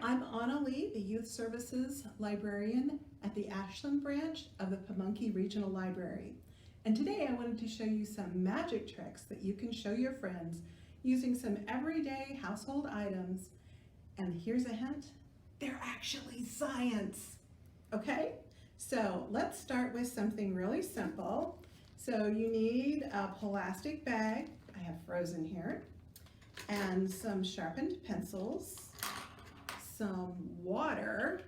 I'm Anna Lee, the Youth Services Librarian at the Ashland branch of the Pamunkey Regional Library. And today I wanted to show you some magic tricks that you can show your friends using some everyday household items. And here's a hint, they're actually science. Okay, so let's start with something really simple. So you need a plastic bag, I have frozen here, and some sharpened pencils, some water,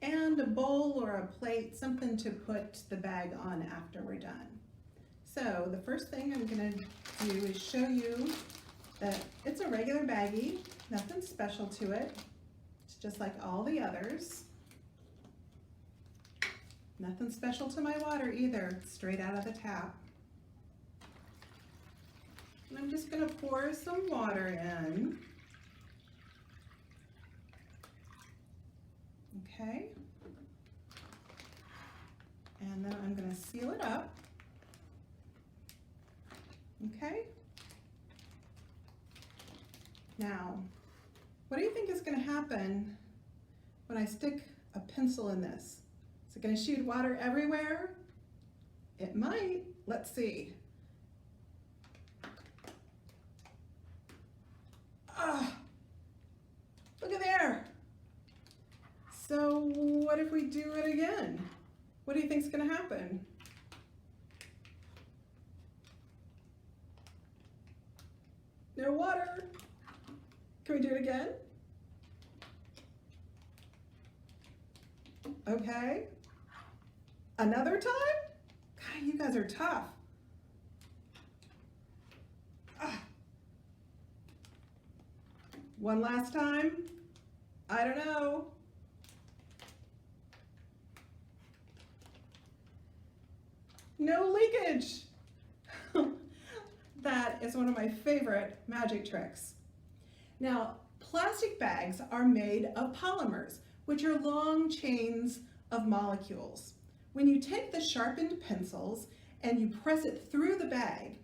and a bowl or a plate, something to put the bag on after we're done. So the first thing I'm going to do is show you that it's a regular baggie, nothing special to it. It's just like all the others. Nothing special to my water either, straight out of the tap. And I'm just going to pour some water in. Okay, and then I'm going to seal it up. Okay, now what do you think is going to happen when I stick a pencil in this? Is it going to shoot water everywhere? It might. Let's see. Ah, look at there. So what if we do it again? What do you think is going to happen? No water. Can we do it again? Okay. Another time? God, you guys are tough. Ah. One last time? I don't know. No leakage. That is one of my favorite magic tricks. Now, plastic bags are made of polymers, which are long chains of molecules. When you take the sharpened pencils and you press it through the bag,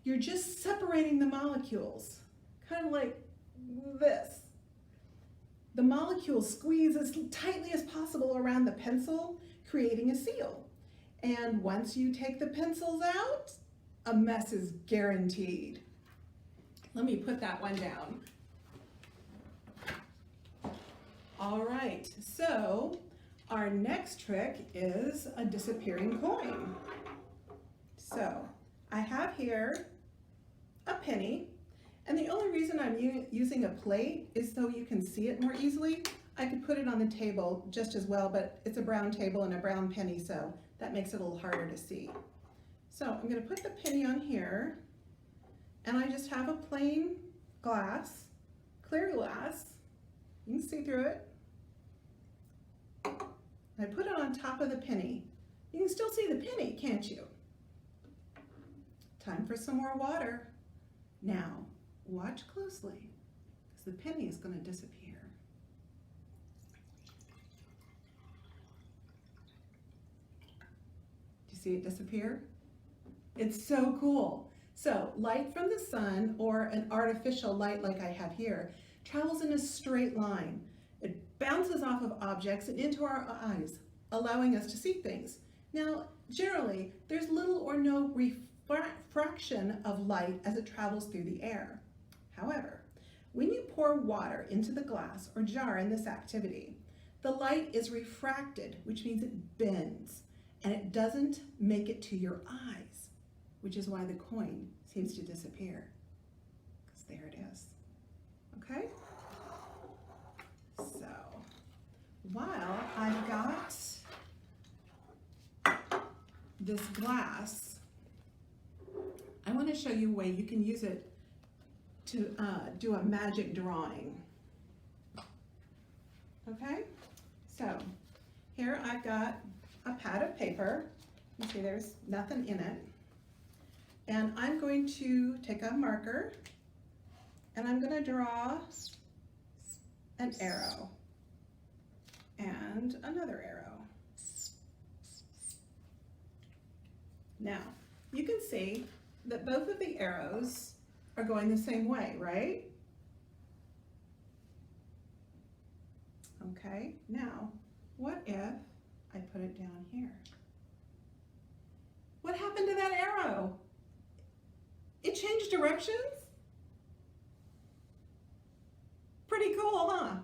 you're just separating the molecules, kind of like this. The molecules squeeze as tightly as possible around the pencil, creating a seal. And once you take the pencils out, a mess is guaranteed. Let me put that one down. All right, so our next trick is a disappearing coin. So I have here a penny, and the only reason I'm using a plate is so you can see it more easily. I could put it on the table just as well, but it's a brown table and a brown penny, so that makes it a little harder to see. So I'm going to put the penny on here, and I just have a plain glass, clear glass. You can see through it. I put it on top of the penny. You can still see the penny, can't you? Time for some more water. Now, watch closely, because the penny is going to disappear. See it disappear? It's so cool. So light from the sun or an artificial light like I have here travels in a straight line. It bounces off of objects and into our eyes, allowing us to see things. Now, generally, there's little or no refraction of light as it travels through the air. However, when you pour water into the glass or jar in this activity, the light is refracted, which means it bends. And it doesn't make it to your eyes, which is why the coin seems to disappear. Because there it is. Okay? So, while I've got this glass, I want to show you a way you can use it to do a magic drawing. Okay? So, here I've got a pad of paper. You see there's nothing in it. And I'm going to take a marker and I'm going to draw an arrow and another arrow. Now, you can see that both of the arrows are going the same way, right? Okay, now, what if I put it down here? What happened to that arrow? It changed directions? Pretty cool, huh?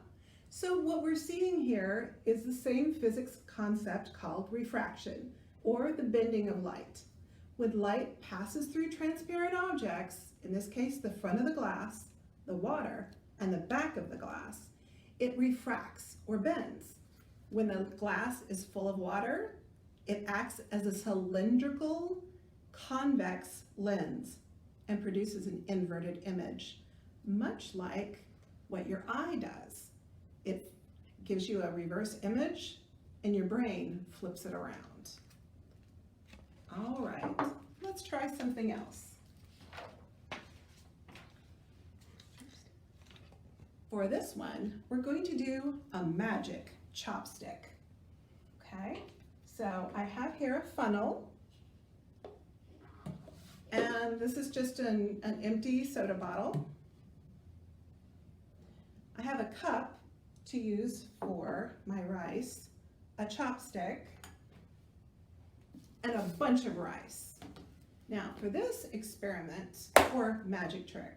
So what we're seeing here is the same physics concept called refraction, or the bending of light. When light passes through transparent objects, in this case the front of the glass, the water, and the back of the glass, it refracts or bends. When the glass is full of water, it acts as a cylindrical, convex lens and produces an inverted image, much like what your eye does. It gives you a reverse image and your brain flips it around. All right, let's try something else. For this one, we're going to do a magic chopstick. Okay, so I have here a funnel, and this is just an empty soda bottle. I have a cup to use for my rice, a chopstick, and a bunch of rice. Now for this experiment or magic trick,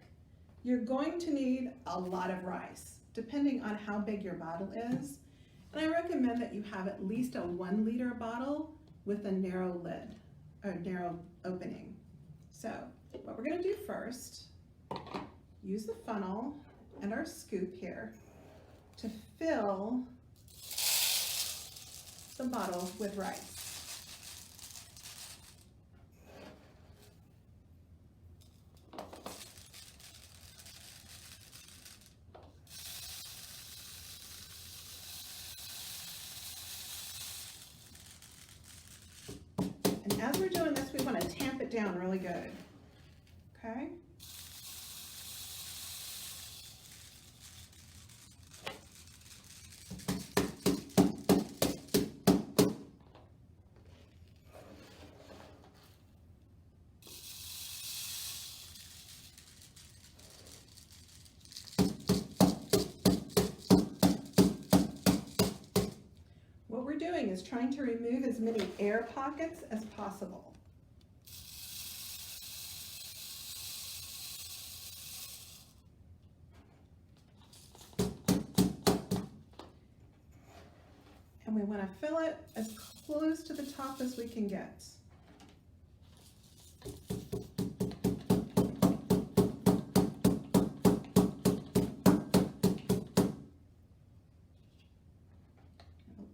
you're going to need a lot of rice, depending on how big your bottle is. And I recommend that you have at least a 1 liter bottle with a narrow lid, or narrow opening. So what we're gonna do first, use the funnel and our scoop here to fill the bottle with rice. And as we're doing this, we want to tamp it down really good. Okay? What we're doing is trying to remove as many air pockets as possible. And we want to fill it as close to the top as we can get. A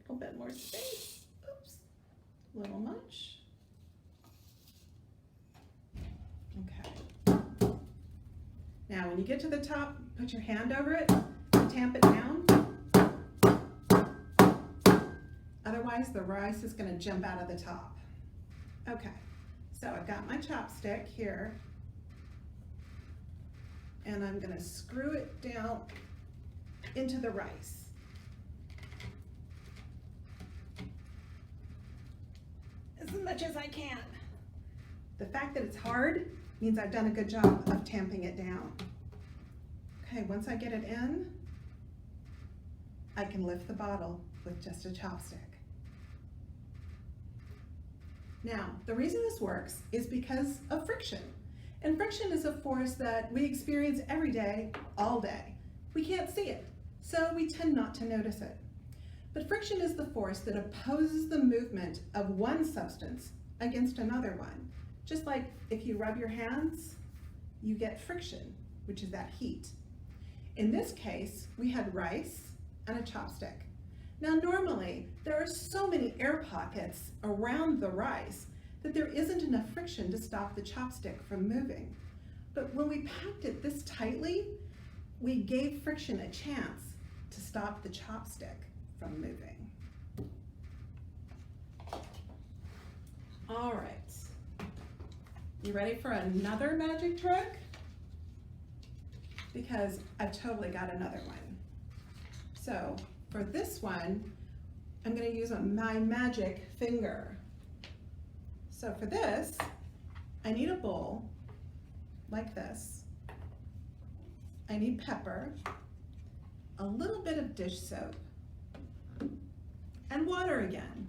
little bit more space. Oops, a little much. Okay. Now when you get to the top, put your hand over it, tamp it down. Otherwise the rice is going to jump out of the top. Okay, so I've got my chopstick here, and I'm going to screw it down into the rice. As much as I can. The fact that it's hard means I've done a good job of tamping it down. Okay, once I get it in, I can lift the bottle with just a chopstick. Now, the reason this works is because of friction. And friction is a force that we experience every day, all day. We can't see it, so we tend not to notice it. But friction is the force that opposes the movement of one substance against another one. Just like if you rub your hands, you get friction, which is that heat. In this case, we had rice and a chopstick. Now normally, there are so many air pockets around the rice that there isn't enough friction to stop the chopstick from moving. But when we packed it this tightly, we gave friction a chance to stop the chopstick from moving. All right, you ready for another magic trick? Because I've totally got another one. So for this one, I'm going to use my magic finger. So for this, I need a bowl like this. I need pepper, a little bit of dish soap, and water again.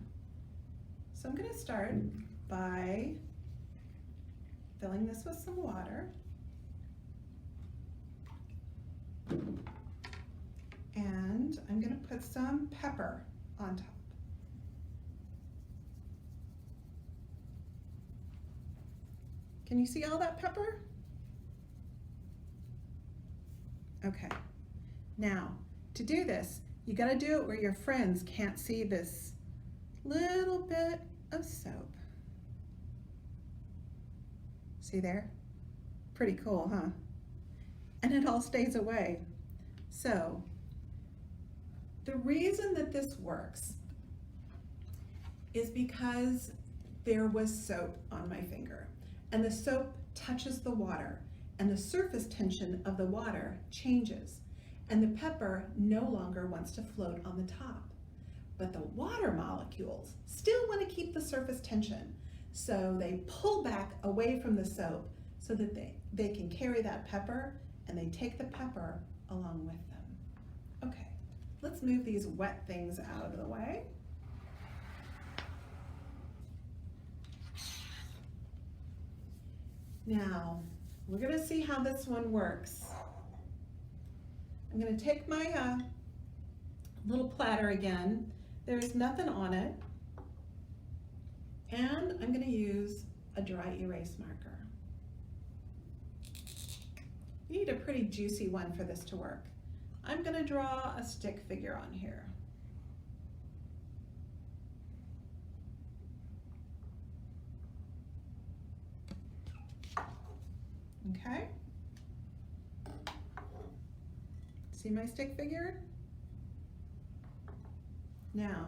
So I'm going to start by filling this with some water. And I'm going to put some pepper on top. Can you see all that pepper? Okay. Now, to do this, you got to do it where your friends can't see this little bit of soap. See there? Pretty cool, huh? And it all stays away. So, the reason that this works is because there was soap on my finger, and the soap touches the water, and the surface tension of the water changes, and the pepper no longer wants to float on the top. But the water molecules still want to keep the surface tension, so they pull back away from the soap so that they can carry that pepper, and they take the pepper along with them. Okay, let's move these wet things out of the way. Now, we're going to see how this one works. I'm going to take my little platter again. There's nothing on it. And I'm going to use a dry erase marker. You need a pretty juicy one for this to work. I'm going to draw a stick figure on here. Okay. See my stick figure? Now,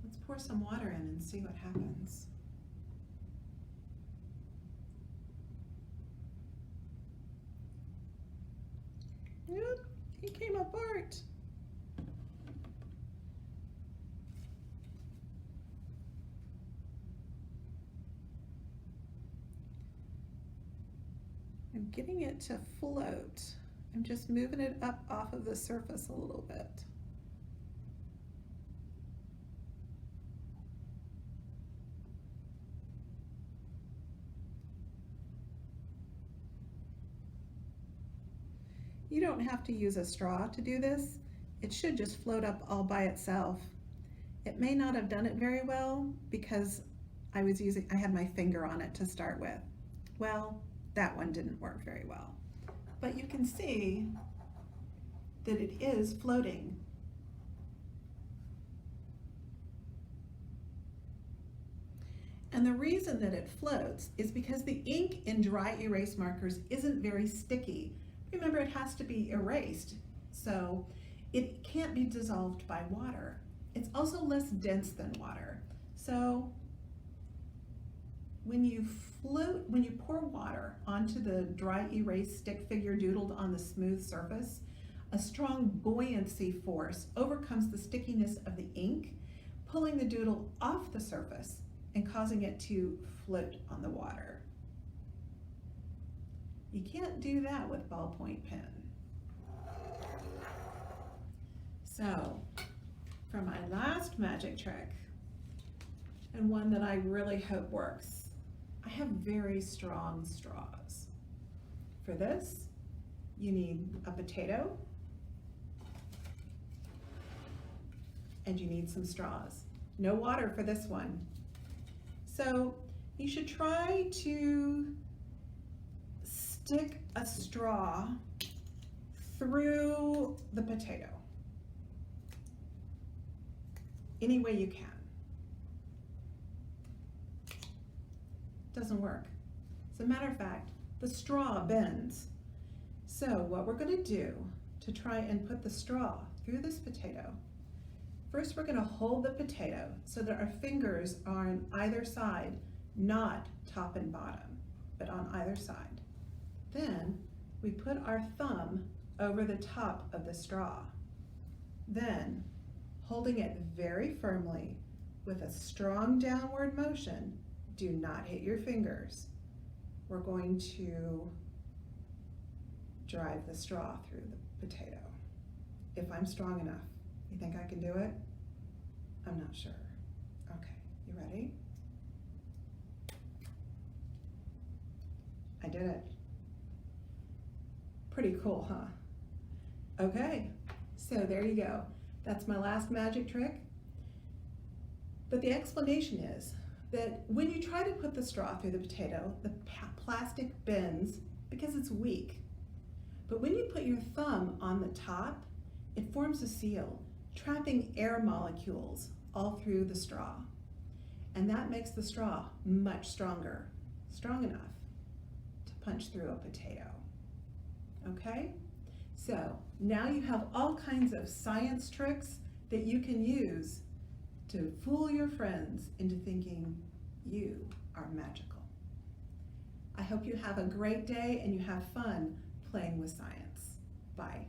let's pour some water in and see what happens. Yep, he came apart. I'm getting it to float. I'm just moving it up off of the surface a little bit. You don't have to use a straw to do this. It should just float up all by itself. It may not have done it very well because I had my finger on it to start with. Well, that one didn't work very well. But you can see that it is floating. And the reason that it floats is because the ink in dry erase markers isn't very sticky. Remember, it has to be erased, so it can't be dissolved by water. It's also less dense than water. So when you pour water onto the dry erase stick figure doodled on the smooth surface, a strong buoyancy force overcomes the stickiness of the ink, pulling the doodle off the surface and causing it to float on the water. You can't do that with ballpoint pen. So, for my last magic trick, and one that I really hope works, I have very strong straws. For this, you need a potato, and you need some straws. No water for this one. So you should try to stick a straw through the potato any way you can. Doesn't work. As a matter of fact, the straw bends. So what we're going to do to try and put the straw through this potato, first we're going to hold the potato so that our fingers are on either side, not top and bottom, but on either side. Then we put our thumb over the top of the straw. Then, holding it very firmly with a strong downward motion, do not hit your fingers. We're going to drive the straw through the potato, if I'm strong enough. You think I can do it? I'm not sure. Okay, you ready? I did it. Pretty cool, huh? Okay, so there you go. That's my last magic trick. But the explanation is that when you try to put the straw through the potato, the plastic bends because it's weak. But when you put your thumb on the top, it forms a seal, trapping air molecules all through the straw. And that makes the straw much stronger, strong enough to punch through a potato. Okay? So now you have all kinds of science tricks that you can use to fool your friends into thinking you are magical. I hope you have a great day and you have fun playing with science. Bye.